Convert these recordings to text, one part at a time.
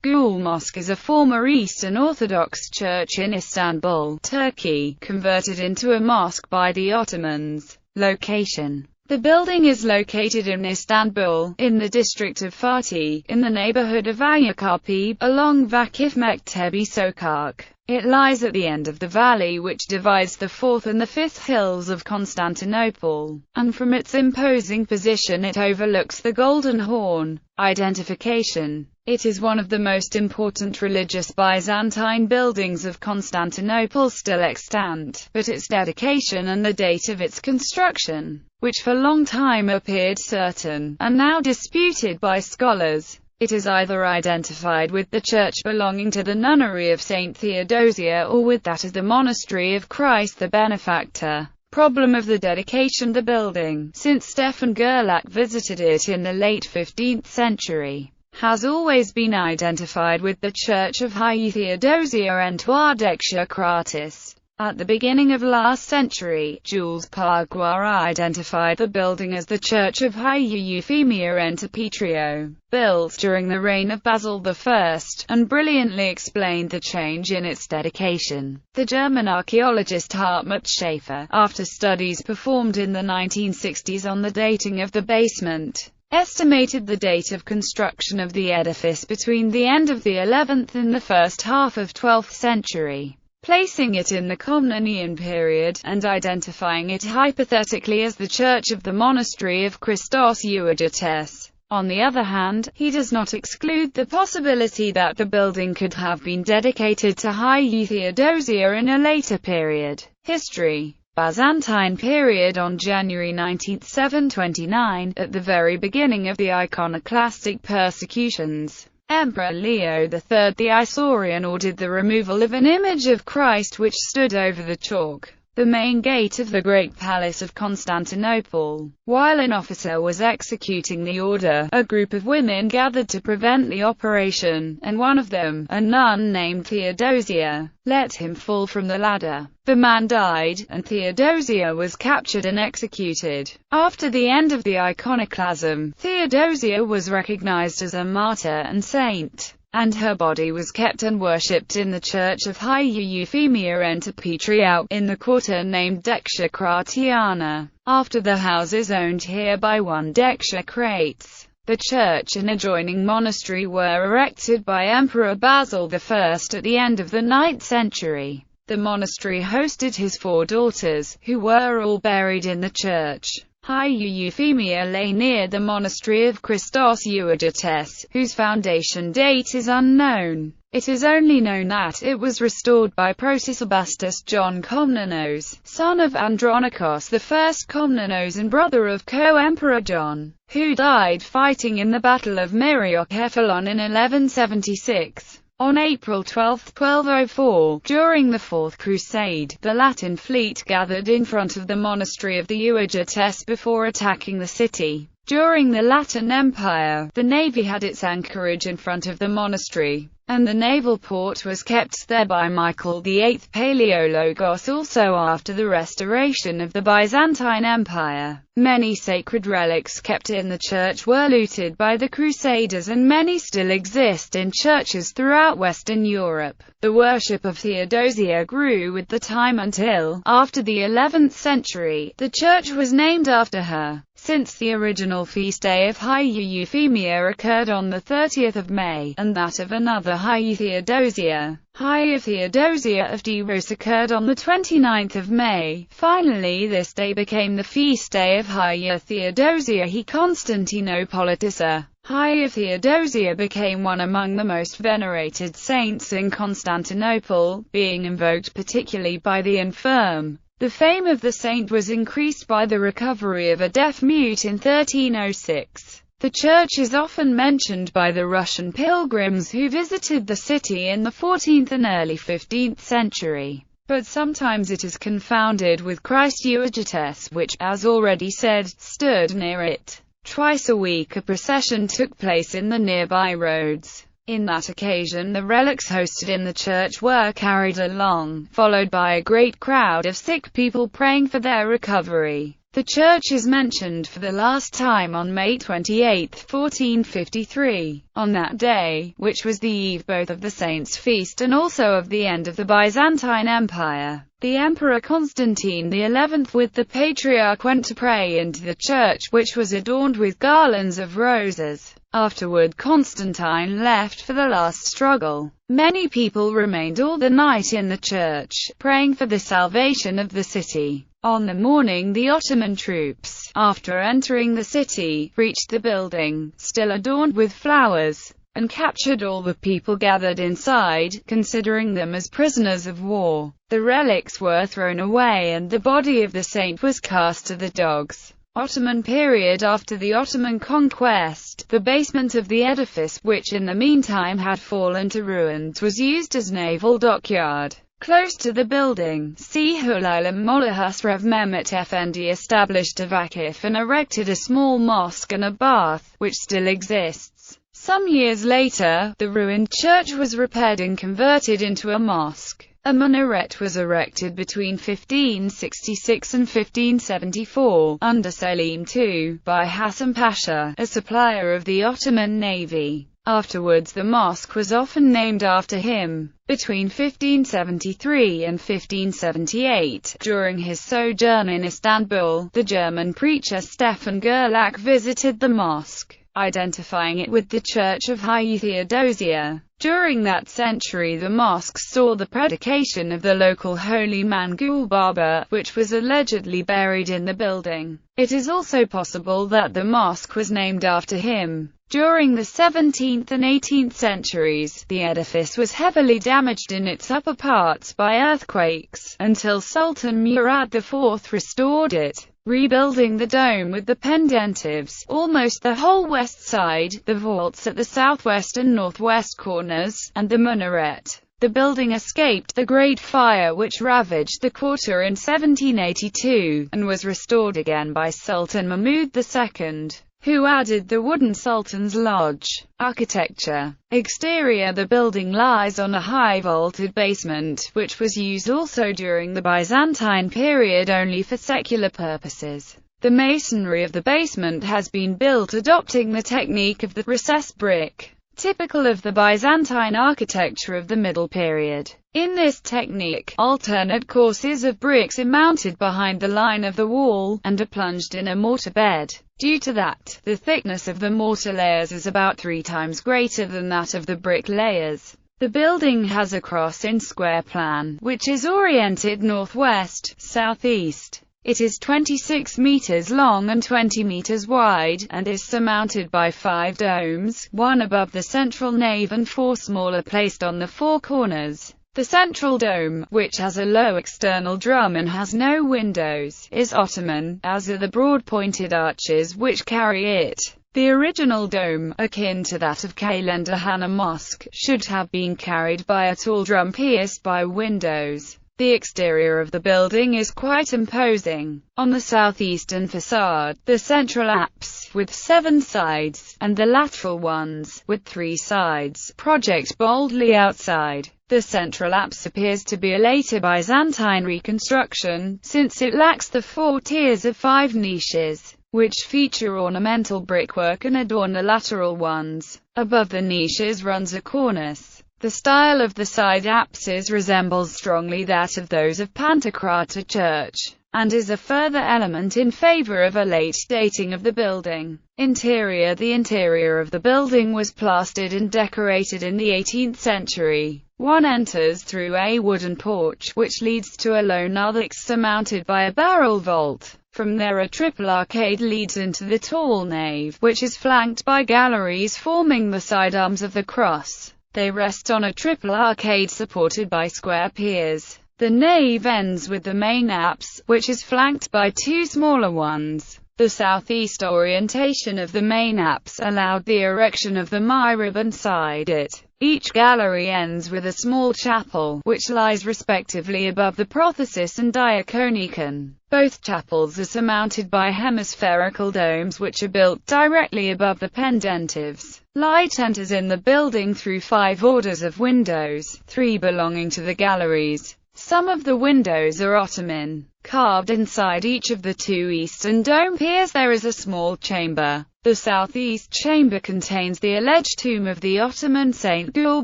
Gül Mosque is a former Eastern Orthodox church in Istanbul, Turkey, converted into a mosque by the Ottomans. Location: the building is located in Istanbul, in the district of Fatih, in the neighborhood of Ayakarpi, along Vakif Mektebi Sokak. It lies at the end of the valley which divides the 4th and the 5th hills of Constantinople, and from its imposing position it overlooks the Golden Horn. Identification: it is one of the most important religious Byzantine buildings of Constantinople still extant, but its dedication and the date of its construction, which for a long time appeared certain, are now disputed by scholars. It is either identified with the church belonging to the nunnery of Saint Theodosia or with that of the monastery of Christ the Benefactor. Problem of the dedication: the building, since Stefan Gerlach visited it in the late 15th century, has always been identified with the Church of Hagia Theodosia and Twadekshia Kratis. At the beginning of last century, Jules Parguara identified the building as the Church of Hagia Euphemia Enter Petrio, built during the reign of Basil I, and brilliantly explained the change in its dedication. The German archaeologist Hartmut Schaefer, after studies performed in the 1960s on the dating of the basement, estimated the date of construction of the edifice between the end of the 11th and the first half of 12th century, placing it in the Komnenian period, and identifying it hypothetically as the church of the monastery of Christos Euergetes. On the other hand, he does not exclude the possibility that the building could have been dedicated to Hagia Theodosia in a later period. History: Byzantine period. On January 19, 729, at the very beginning of the iconoclastic persecutions, Emperor Leo III the Isaurian ordered the removal of an image of Christ which stood over the chalk, the main gate of the Great Palace of Constantinople. While an officer was executing the order, a group of women gathered to prevent the operation, and one of them, a nun named Theodosia, let him fall from the ladder. The man died, and Theodosia was captured and executed. After the end of the iconoclasm, Theodosia was recognized as a martyr and saint, and her body was kept and worshipped in the church of Hagia Euphemia Enter Petrio, in the quarter named Dexia Kratiana, after the houses owned here by one Dexia Krates. The church and adjoining monastery were erected by Emperor Basil I at the end of the 9th century. The monastery hosted his 4 daughters, who were all buried in the church. Hagia Euphemia lay near the monastery of Christos Euergetes, whose foundation date is unknown. It is only known that it was restored by Protesibustus John Komnenos, son of Andronikos I Komnenos and brother of co-emperor John, who died fighting in the Battle of Myriokephalon in 1176. On April 12, 1204, during the Fourth Crusade, the Latin fleet gathered in front of the monastery of the Euergetes before attacking the city. During the Latin Empire, the navy had its anchorage in front of the monastery, and the naval port was kept there by Michael VIII Palaeologos. Also after the restoration of the Byzantine Empire, many sacred relics kept in the church were looted by the Crusaders, and many still exist in churches throughout Western Europe. The worship of Theodosia grew with the time until, after the 11th century, the church was named after her. Since the original feast day of Hagia Euphemia occurred on the 30th of May, and that of another Hagia Theodosia, Hagia Theodosia of Diros, occurred on the 29th of May. Finally, this day became the feast day of Hagia Theodosia he Constantinopolitissa. Hagia Theodosia became one among the most venerated saints in Constantinople, being invoked particularly by the infirm. The fame of the saint was increased by the recovery of a deaf-mute in 1306. The church is often mentioned by the Russian pilgrims who visited the city in the 14th and early 15th century, but sometimes it is confounded with Christ Euergetes, which, as already said, stood near it. Twice a week a procession took place in the nearby roads. In that occasion the relics hosted in the church were carried along, followed by a great crowd of sick people praying for their recovery. The church is mentioned for the last time on May 28, 1453. On that day, which was the eve both of the saint's feast and also of the end of the Byzantine Empire, the Emperor Constantine XI with the Patriarch went to pray into the church, which was adorned with garlands of roses. Afterward Constantine left for the last struggle. Many people remained all the night in the church, praying for the salvation of the city. On the morning the Ottoman troops, after entering the city, reached the building, still adorned with flowers, and captured all the people gathered inside, considering them as prisoners of war. The relics were thrown away and the body of the saint was cast to the dogs. Ottoman period. After the Ottoman conquest, the basement of the edifice, which in the meantime had fallen to ruins, was used as naval dockyard. Close to the building, Sehulayla Mollah Husrev Mehmet Efendi established a vakif and erected a small mosque and a bath, which still exists. Some years later, the ruined church was repaired and converted into a mosque. A minaret was erected between 1566 and 1574, under Selim II, by Hasan Pasha, a supplier of the Ottoman navy. Afterwards the mosque was often named after him. Between 1573 and 1578, during his sojourn in Istanbul, the German preacher Stefan Gerlach visited the mosque, identifying it with the Church of Hagia Theodosia. During that century the mosque saw the predication of the local holy man Gül Baba, which was allegedly buried in the building. It is also possible that the mosque was named after him. During the 17th and 18th centuries, the edifice was heavily damaged in its upper parts by earthquakes, until Sultan Murad IV restored it, rebuilding the dome with the pendentives, almost the whole west side, the vaults at the southwest and northwest corners, and the minaret. The building escaped the Great Fire which ravaged the quarter in 1782, and was restored again by Sultan Mahmud II, who added the wooden Sultan's Lodge. Architecture. Exterior. The building lies on a high vaulted basement, which was used also during the Byzantine period only for secular purposes. The masonry of the basement has been built adopting the technique of the recessed brick, typical of the Byzantine architecture of the Middle Period. In this technique, alternate courses of bricks are mounted behind the line of the wall, and are plunged in a mortar bed. Due to that, the thickness of the mortar layers is about 3 times greater than that of the brick layers. The building has a cross in square plan, which is oriented northwest, southeast. It is 26 meters long and 20 meters wide, and is surmounted by 5 domes, 1 above the central nave and 4 smaller placed on the 4 corners. The central dome, which has a low external drum and has no windows, is Ottoman, as are the broad pointed arches which carry it. The original dome, akin to that of Kalenderhana Mosque, should have been carried by a tall drum pierced by windows. The exterior of the building is quite imposing. On the southeastern facade, the central apse, with 7 sides, and the lateral ones, with 3 sides, project boldly outside. The central apse appears to be a later Byzantine reconstruction, since it lacks the 4 tiers of 5 niches, which feature ornamental brickwork and adorn the lateral ones. Above the niches runs a cornice. The style of the side apses resembles strongly that of those of Pantokrator Church, and is a further element in favor of a late dating of the building. Interior. The interior of the building was plastered and decorated in the 18th century. One enters through a wooden porch, which leads to a low narthex surmounted by a barrel vault. From there a triple arcade leads into the tall nave, which is flanked by galleries forming the side arms of the cross. They rest on a triple arcade supported by square piers. The nave ends with the main apse, which is flanked by 2 smaller ones. The southeast orientation of the main apse allowed the erection of the mihrab inside it. Each gallery ends with a small chapel, which lies respectively above the prothesis and diaconicon. Both chapels are surmounted by hemispherical domes which are built directly above the pendentives. Light enters in the building through 5 orders of windows, 3 belonging to the galleries. Some of the windows are Ottoman. Carved inside each of the two eastern dome piers there is a small chamber. The southeast chamber contains the alleged tomb of the Ottoman Saint Gül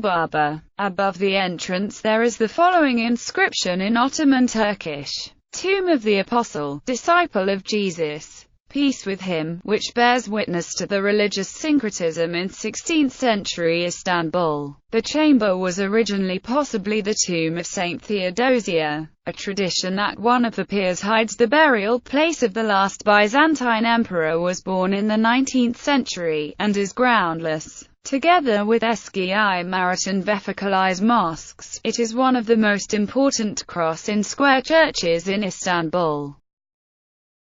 Baba. Above the entrance there is the following inscription in Ottoman Turkish: Tomb of the Apostle, disciple of Jesus, peace with him, which bears witness to the religious syncretism in 16th century Istanbul. The chamber was originally possibly the tomb of Saint Theodosia. A tradition that one of the piers hides the burial place of the last Byzantine emperor was born in the 19th century, and is groundless. Together with Eski Imarat and Vefakali's mosques, it is one of the most important cross-in-square churches in Istanbul.